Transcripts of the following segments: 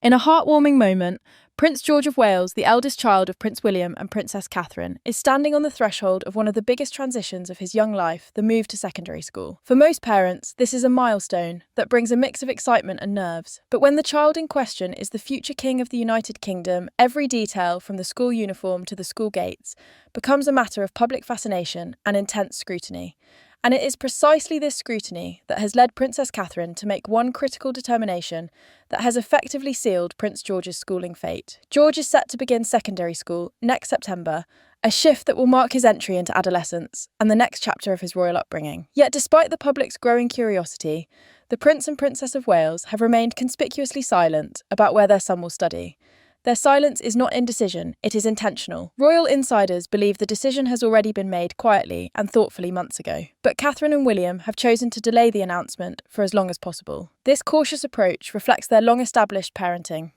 In a heartwarming moment, Prince George of Wales, the eldest child of Prince William and Princess Catherine, is standing on the threshold of one of the biggest transitions of his young life, the move to secondary school. For most parents, this is a milestone that brings a mix of excitement and nerves. But when the child in question is the future king of the United Kingdom, every detail, from the school uniform to the school gates, becomes a matter of public fascination and intense scrutiny. And it is precisely this scrutiny that has led Princess Catherine to make one critical determination that has effectively sealed Prince George's schooling fate. George is set to begin secondary school next September, a shift that will mark his entry into adolescence and the next chapter of his royal upbringing. Yet despite the public's growing curiosity, the Prince and Princess of Wales have remained conspicuously silent about where their son will study. Their silence is not indecision, it is intentional. Royal insiders believe the decision has already been made quietly and thoughtfully months ago. But Catherine and William have chosen to delay the announcement for as long as possible. This cautious approach reflects their long-established parenting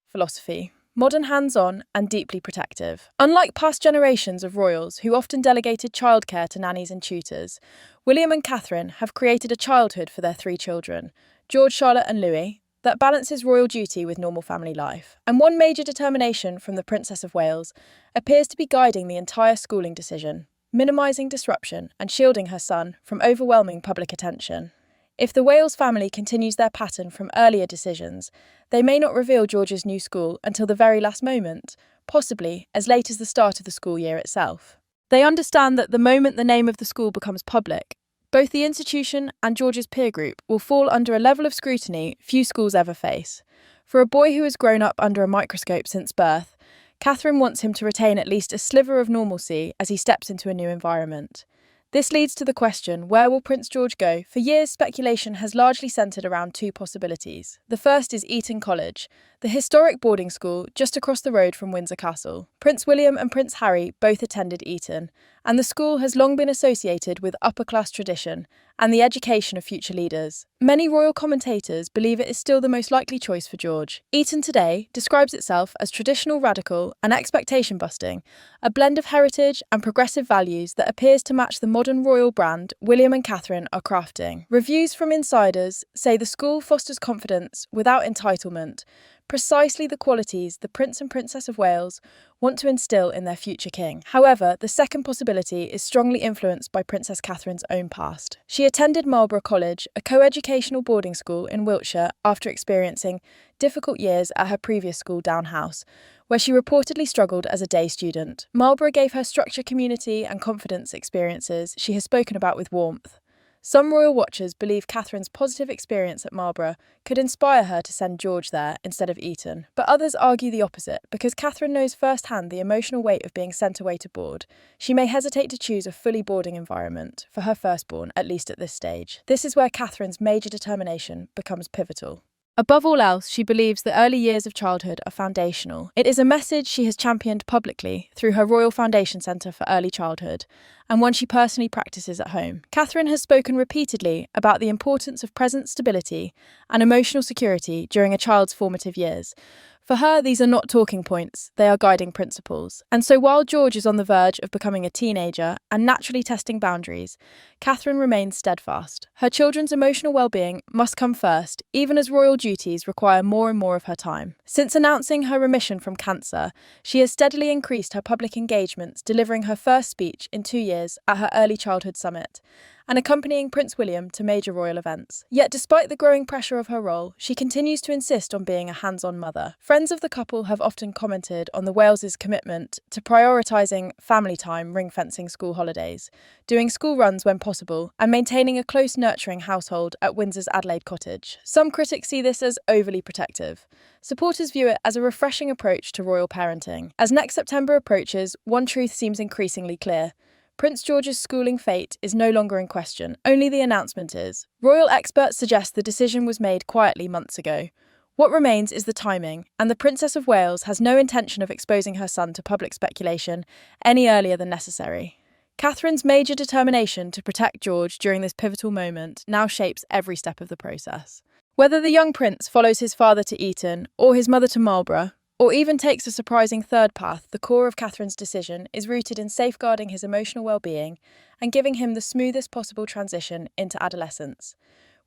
philosophy: modern, hands-on, and deeply protective. Unlike past generations of royals who often delegated childcare to nannies and tutors, William and Catherine have created a childhood for their three children, George, Charlotte, and Louis, that balances royal duty with normal family life. And one major determination from the Princess of Wales appears to be guiding the entire schooling decision, minimising disruption and shielding her son from overwhelming public attention. If the Wales family continues their pattern from earlier decisions, they may not reveal George's new school until the very last moment, possibly as late as the start of the school year itself. They understand that the moment the name of the school becomes public, both the institution and George's peer group will fall under a level of scrutiny few schools ever face. For a boy who has grown up under a microscope since birth, Catherine wants him to retain at least a sliver of normalcy as he steps into a new environment. This leads to the question, where will Prince George go? For years, speculation has largely centred around two possibilities. The first is Eton College, the historic boarding school just across the road from Windsor Castle. Prince William and Prince Harry both attended Eton, and the school has long been associated with upper-class tradition and the education of future leaders. Many royal commentators believe it is still the most likely choice for George. Eton today describes itself as traditional, radical, and expectation-busting, a blend of heritage and progressive values that appears to match the modern royal brand William and Catherine are crafting. Reviews from insiders say the school fosters confidence without entitlement, precisely the qualities the Prince and Princess of Wales want to instill in their future king. However, the second possibility is strongly influenced by Princess Catherine's own past. She attended Marlborough College, a co-educational boarding school in Wiltshire, after experiencing difficult years at her previous school Down House, where she reportedly struggled as a day student. Marlborough gave her structure, community, and confidence experiences she has spoken about with warmth. Some royal watchers believe Catherine's positive experience at Marlborough could inspire her to send George there instead of Eton. But others argue the opposite. Because Catherine knows firsthand the emotional weight of being sent away to board, she may hesitate to choose a fully boarding environment for her firstborn, at least at this stage. This is where Catherine's major determination becomes pivotal. Above all else, she believes the early years of childhood are foundational. It is a message she has championed publicly through her Royal Foundation Centre for Early Childhood, and one she personally practices at home. Catherine has spoken repeatedly about the importance of present stability and emotional security during a child's formative years. For her, these are not talking points, they are guiding principles. And so while George is on the verge of becoming a teenager and naturally testing boundaries, Catherine remains steadfast. Her children's emotional well-being must come first, even as royal duties require more and more of her time. Since announcing her remission from cancer, she has steadily increased her public engagements, delivering her first speech in 2 years at her Early Childhood Summit, and accompanying Prince William to major royal events. Yet despite the growing pressure of her role, she continues to insist on being a hands-on mother. Friends of the couple have often commented on the Wales' commitment to prioritising family time, ring-fencing school holidays, doing school runs when possible, and maintaining a close, nurturing household at Windsor's Adelaide Cottage. Some critics see this as overly protective. Supporters view it as a refreshing approach to royal parenting. As next September approaches, one truth seems increasingly clear. Prince George's schooling fate is no longer in question, only the announcement is. Royal experts suggest the decision was made quietly months ago. What remains is the timing, and the Princess of Wales has no intention of exposing her son to public speculation any earlier than necessary. Catherine's major determination to protect George during this pivotal moment now shapes every step of the process. Whether the young prince follows his father to Eton or his mother to Marlborough, or even takes a surprising third path, the core of Catherine's decision is rooted in safeguarding his emotional well-being and giving him the smoothest possible transition into adolescence.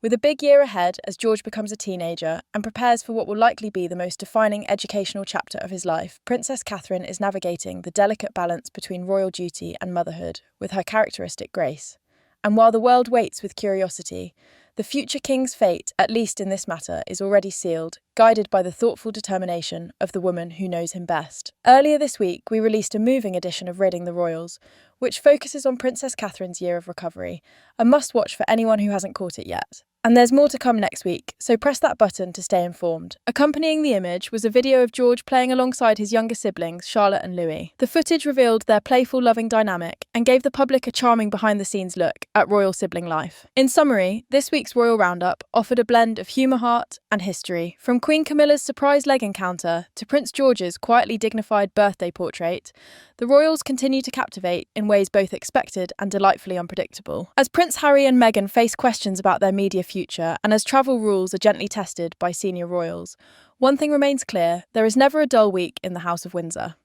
With a big year ahead as George becomes a teenager and prepares for what will likely be the most defining educational chapter of his life, Princess Catherine is navigating the delicate balance between royal duty and motherhood with her characteristic grace. And while the world waits with curiosity, the future king's fate, at least in this matter, is already sealed, guided by the thoughtful determination of the woman who knows him best. Earlier this week, we released a moving edition of Ridding the Royals, which focuses on Princess Catherine's year of recovery, a must-watch for anyone who hasn't caught it yet. And there's more to come next week, so press that button to stay informed. Accompanying the image was a video of George playing alongside his younger siblings, Charlotte and Louis. The footage revealed their playful, loving dynamic and gave the public a charming behind-the-scenes look at royal sibling life. In summary, this week's Royal Roundup offered a blend of humour, heart and history. From Queen Camilla's surprise leg encounter to Prince George's quietly dignified birthday portrait, the royals continue to captivate in ways both expected and delightfully unpredictable. As Prince Harry and Meghan face questions about their media future and as travel rules are gently tested by senior royals, one thing remains clear: there is never a dull week in the House of Windsor.